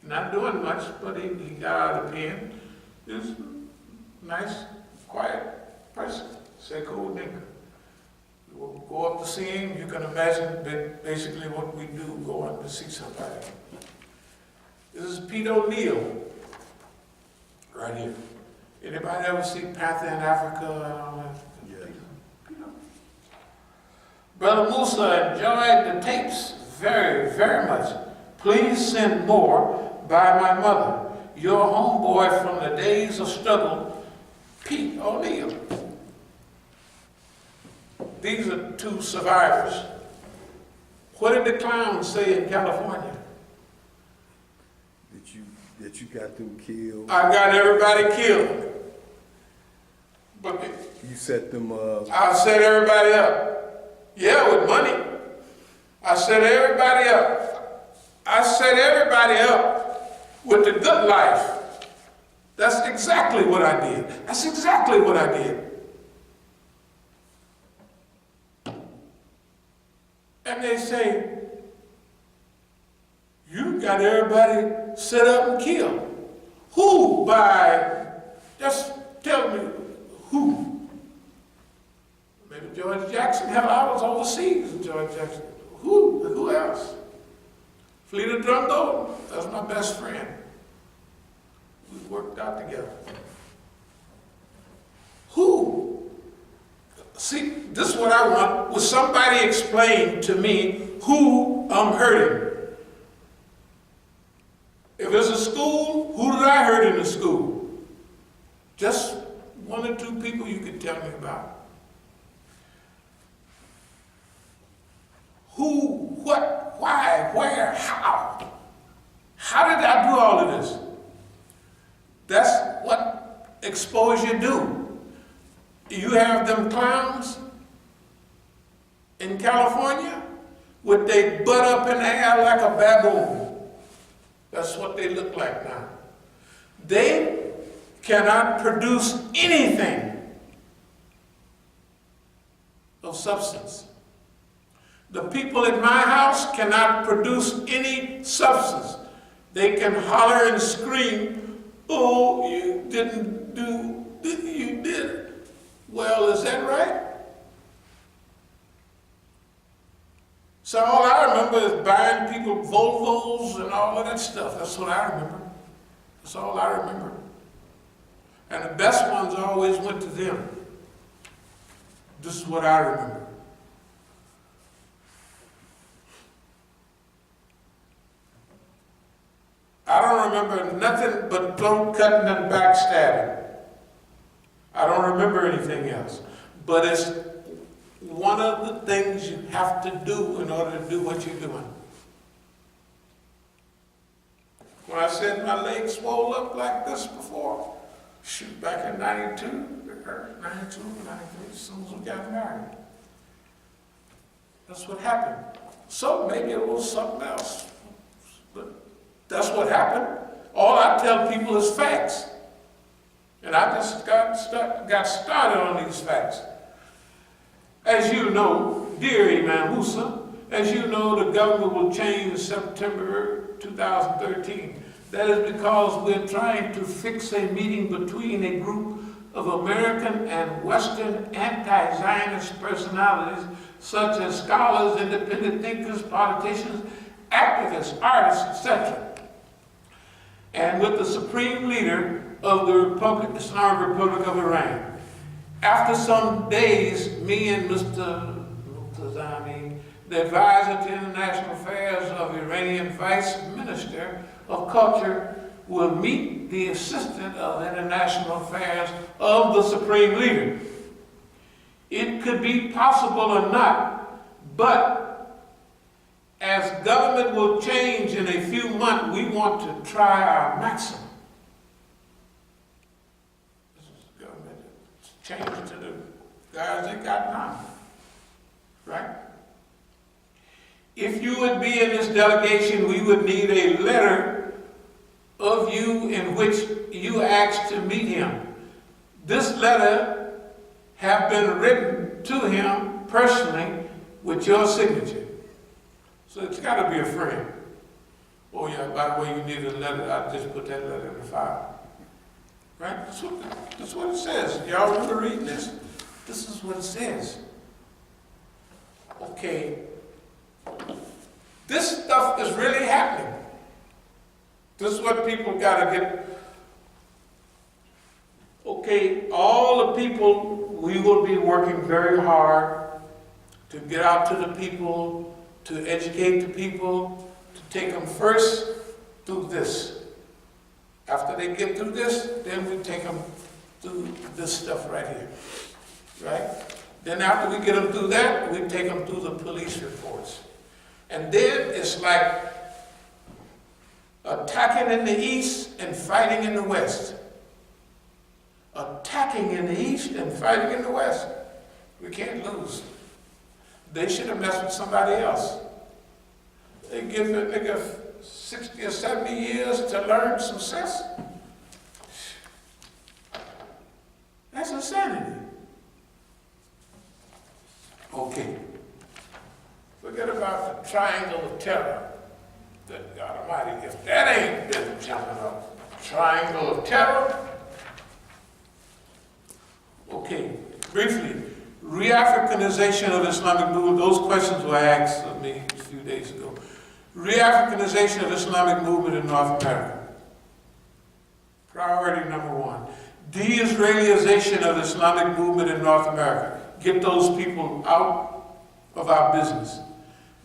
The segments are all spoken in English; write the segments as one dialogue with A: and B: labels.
A: not doing much, but he got out of the pen. He was a nice, quiet person. Say, cool nigga. We'll go up to see him. You can imagine basically what we do, go up to see somebody. This is Pete O'Neill, right here. Anybody ever see Panther in Africa?
B: Yes.
A: Brother Musa enjoyed the tapes very, very much. Please send more by my mother. Your homeboy from the days of struggle, Pete O'Neill. These are two survivors. What did the clowns say in California?
B: That you got them killed.
A: I got everybody killed. But
B: You set them up.
A: I set everybody up. Yeah, with money. I set everybody up. I set everybody up with the good life. That's exactly what I did. That's exactly what I did. And they say, you got everybody set up and killed. Who by, just tell me who? Maybe George Jackson. Hell, I was overseas with George Jackson. Who else? Fleeta Drumgo, that's my best friend. We worked out together. Who? See, this is what I want. Will somebody explain to me who I'm hurting? If it's a school, who did I hurt in the school? Just one or two people you can tell me about. Who, what, why, where, how? How did I do all of this? That's what exposure do. You have them clowns in California with their butt up in the air like a baboon. That's what they look like now. They cannot produce anything of substance. The people in my house cannot produce any substance. They can holler and scream, oh, you didn't do, you did. Well, is that right? So all I remember is buying people Volvos and all of that stuff. That's what I remember. That's all I remember. And the best ones always went to them. This is what I remember. I don't remember nothing but throat cutting and backstabbing. I don't remember anything else. But it's one of the things you have to do in order to do what you're doing. When I said my legs swole up like this before, shoot, back in 92, 93, as soon as we got married. That's what happened. So maybe it was something else. But that's what happened. All I tell people is facts. And I just got started on these facts. As you know, dear Imam Musa, as you know, the government will change in September 2013. That is because we're trying to fix a meeting between a group of American and Western anti-Zionist personalities, such as scholars, independent thinkers, politicians, activists, artists, etc., and with the supreme leader of the Islamic Republic of Iran. After some days, me and Mr. Muqtazami, the advisor to international affairs of Iranian Vice Minister of Culture, will meet the assistant of international affairs of the supreme leader. It could be possible or not, but as government will change in a few months, we want to try our maximum. Change to the guys that got none, right? If you would be in this delegation, we would need a letter of you in which you asked to meet him. This letter have been written to him personally with your signature. So it's got to be a friend. Oh yeah, by the way, you need a letter, I just put that letter in the file. Right? That's what it says. Y'all want to read this? This is what it says. Okay. This stuff is really happening. This is what people got to get. Okay, all the people, we will be working very hard to get out to the people, to educate the people, to take them first through this. After they get through this, then we take them through this stuff right here, right? Then after we get them through that, we take them through the police reports. And then it's like attacking in the east and fighting in the west. Attacking in the east and fighting in the west. We can't lose. They should have messed with somebody else. They give a nigga 60 or 70 years to learn success. That's insanity. Okay. Forget about the triangle of terror. Good God Almighty, if that ain't been jumping up. Triangle of terror. Okay, briefly, re-Africanization of Islamic movement. Those questions were asked of me a few days ago. Re-Africanization of Islamic movement in North America. Priority number one. De-Israelization of the Islamic movement in North America. Get those people out of our business.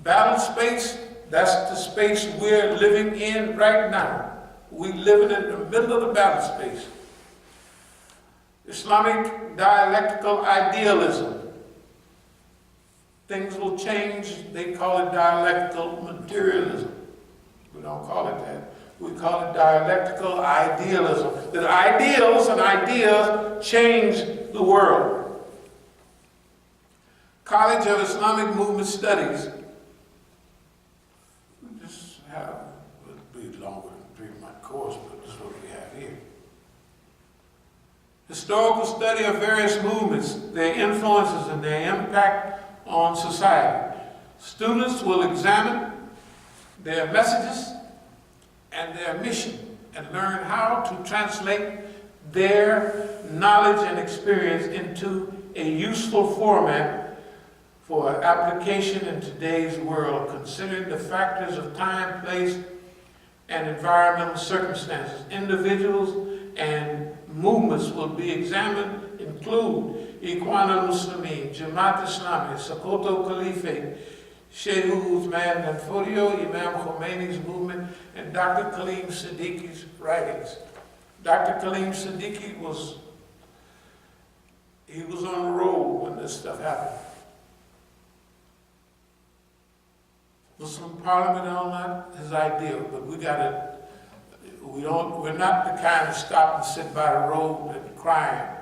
A: Battle space, that's the space we're living in right now. We're living in the middle of the battle space. Islamic dialectical idealism. Things will change. They call it dialectical materialism. We don't call it that. We call it dialectical idealism. That ideals and ideas change the world. College of Islamic Movement Studies. We just have, it'll be longer than a 3-month course, but this is what we have here. Historical study of various movements, their influences and their impact on society. Students will examine their messages and their mission and learn how to translate their knowledge and experience into a useful format for application in today's world, considering the factors of time, place, and environmental circumstances. Individuals and movements will be examined include Ikhwan al-Muslimin, Jamaat Islami, Sokoto Caliphate, Sheikh Uthman bin Fodio, Imam Khomeini's movement, and Dr. Khalim Siddiqui's writings. Dr. Khalim Siddiqui was on the road when this stuff happened. Muslim Parliament and all that is ideal, but we're not the kind of stop and sit by the road and crying.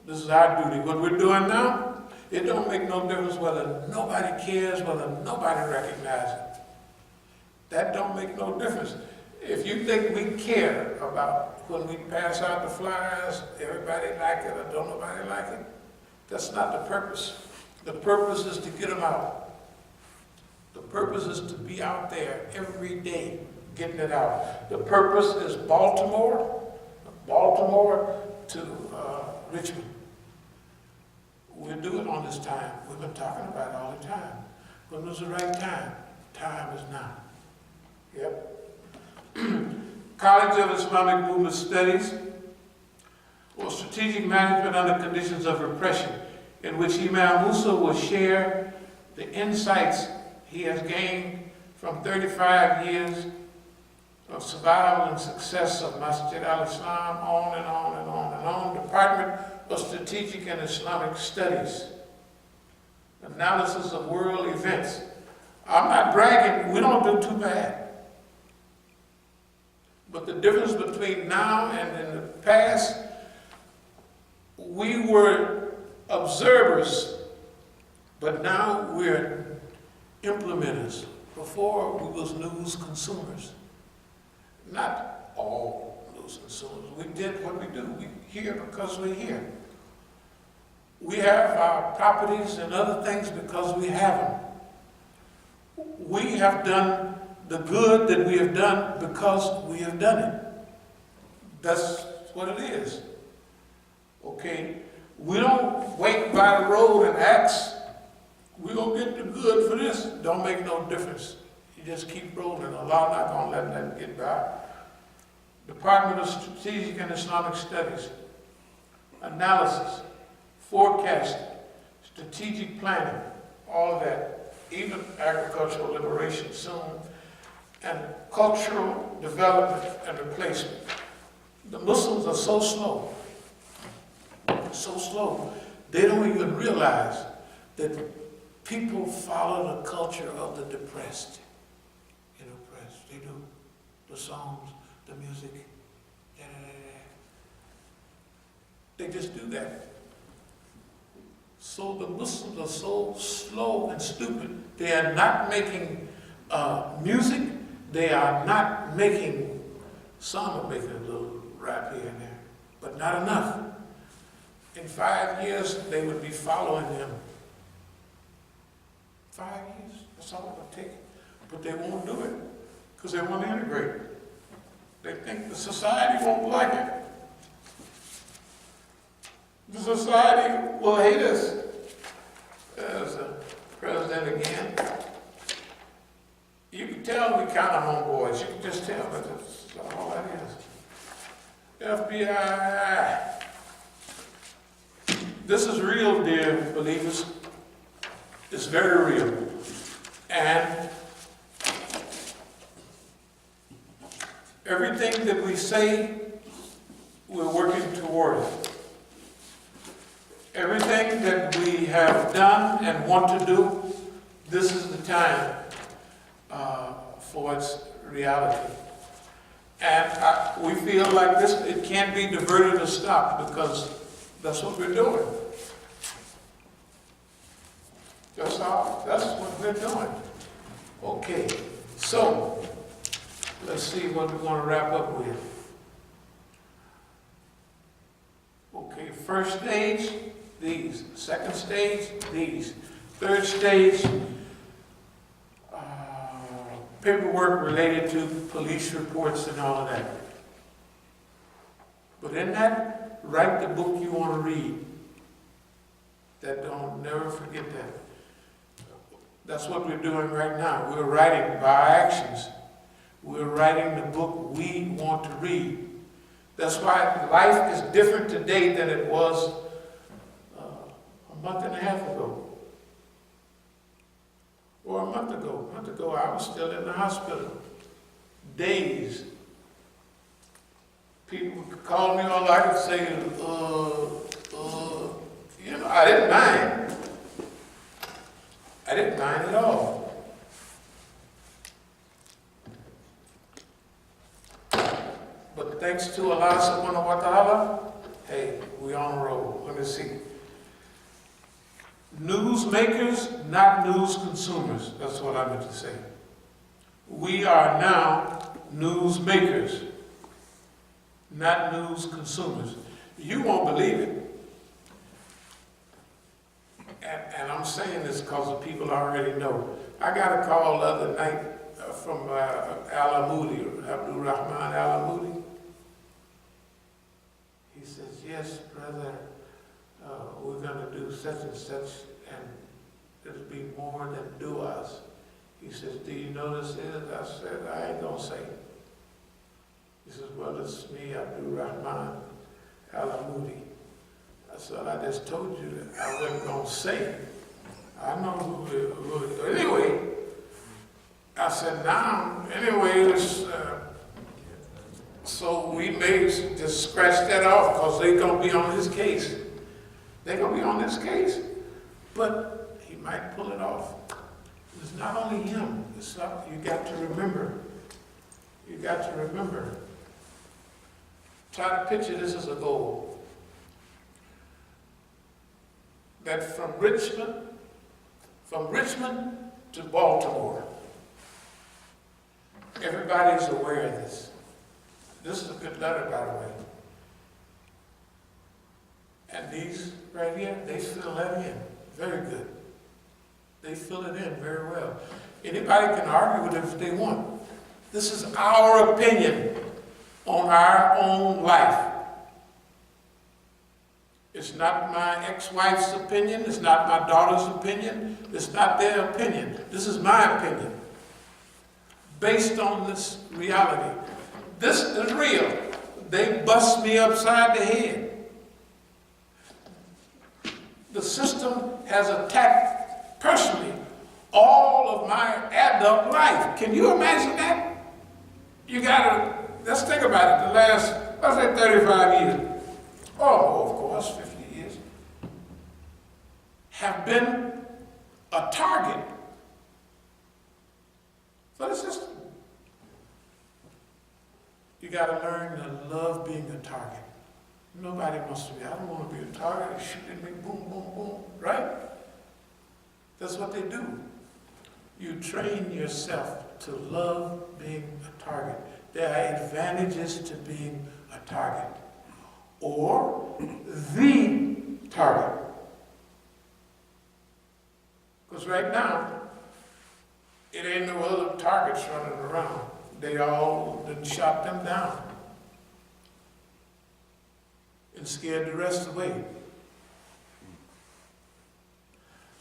A: This is our duty. What we're doing now, it don't make no difference whether nobody cares, whether nobody recognizes it. That don't make no difference. If you think we care about when we pass out the flyers, everybody like it or don't nobody like it, that's not the purpose. The purpose is to get them out. The purpose is to be out there every day, getting it out. The purpose is Baltimore to Richmond. We'll do it on this time. We've been talking about it all the time. When was the right time? Time is now. Yep. College of Islamic Movement Studies, or Strategic Management Under Conditions of Repression, in which Imam Musa will share the insights he has gained from 35 years of survival and success of Masjid al-Islam, on and on and on and on. Department of Strategic and Islamic Studies. Analysis of world events. I'm not bragging, we don't do too bad. But the difference between now and in the past, we were observers, but now we're implementers. Before, we was news consumers. Not all news consumers. We did what we do. We hear because we're here. We have our properties and other things because we have them. We have done the good that we have done because we have done it. That's what it is. Okay? We don't wait by the road and ask, we're going to get the good for this. Don't make no difference. You just keep rolling. Allah not going to let that get by. Department of Strategic and Islamic Studies, analysis, forecasting, strategic planning, all of that, even agricultural liberation soon, and cultural development and replacement. The Muslims are so slow, they don't even realize that people follow the culture of the depressed. They do. The songs, the music, they just do that. So the Muslims are so slow and stupid. They are not making music. They are not making, some are making a little rap here and there, but not enough. In 5 years, they would be following them. 5 years, that's all it would take. But they won't do it because they want to integrate. They think the society won't like it. The society will hate us. There's a president again. You can tell we kind of homeboys. You can just tell, but that's all that is. FBI. This is real, dear believers. It's very real. And everything that we say, we're working toward it. Everything that we have done and want to do, this is the time for its reality. And we feel like this, it can't be diverted or stopped because that's what we're doing. That's what we're doing. Okay, so let's see what we're going to wrap up with. Okay, first stage, these. Second stage, these. Third stage, paperwork related to police reports and all of that. But in that, write the book you want to read. Don't never forget that. That's what we're doing right now. We're writing by actions. We're writing the book we want to read. That's why life is different today than it was a month and a half ago. Or a month ago. A month ago, I was still in the hospital. Days. People could call me, all I could say, I didn't mind. I didn't mind at all. But thanks to Allah subhanahu wa ta'ala, hey, we on the road. Let me see. Newsmakers, not news consumers. That's what I meant to say. We are now newsmakers, not news consumers. You won't believe it. And I'm saying this because the people already know. I got a call the other night from Al-Amudi, Abdul-Rahman Al-Amudi. He says, yes, brother, we're going to do such and such, and it'll be more than du'as. He says, do you know this is? I said, I ain't going to say. He says, well, it's me, Abdul-Rahman Al-Amudi. I said, I just told you that I wasn't going to say it. I know who. Anyway, I said, now, anyway, so we may just scratch that off because they're going to be on his case. They're going to be on this case. But he might pull it off. It's not only him. It's not, you got to remember. You got to remember. Try to picture this as a goal. That from Richmond to Baltimore, everybody's aware of this. This is a good letter, by the way. And these right here, they fill that in very good. They fill it in very well. Anybody can argue with it if they want. This is our opinion on our own life. It's not my ex-wife's opinion. It's not my daughter's opinion. It's not their opinion. This is my opinion, based on this reality. This is real. They bust me upside the head. The system has attacked personally all of my adult life. Can you imagine that? You gotta, let's think about it, the last, let's say 35 years. Oh, of course, 50 years. Have been a target for the system. You got to learn to love being a target. Nobody wants to be, I don't want to be a target. They shoot at me, boom, boom, boom, right? That's what they do. You train yourself to love being a target. There are advantages to being a target, or the target. Because right now, it ain't no other targets running around. They all done shot them down and scared the rest away.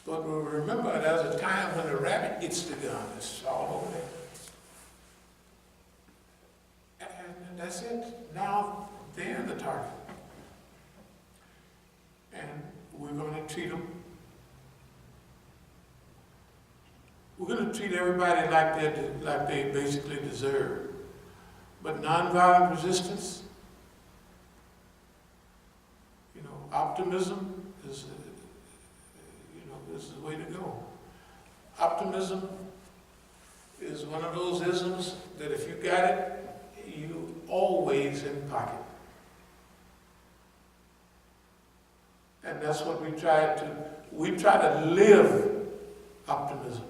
A: But we'll remember there's a time when the rabbit gets the gun. It's all over there. And that's it. Now they're the target. And we're going to treat them. We're going to treat everybody like they basically deserve. But nonviolent resistance, optimism is, is the way to go. Optimism is one of those isms that if you got it, you always in pocket. And that's what we try to live optimism.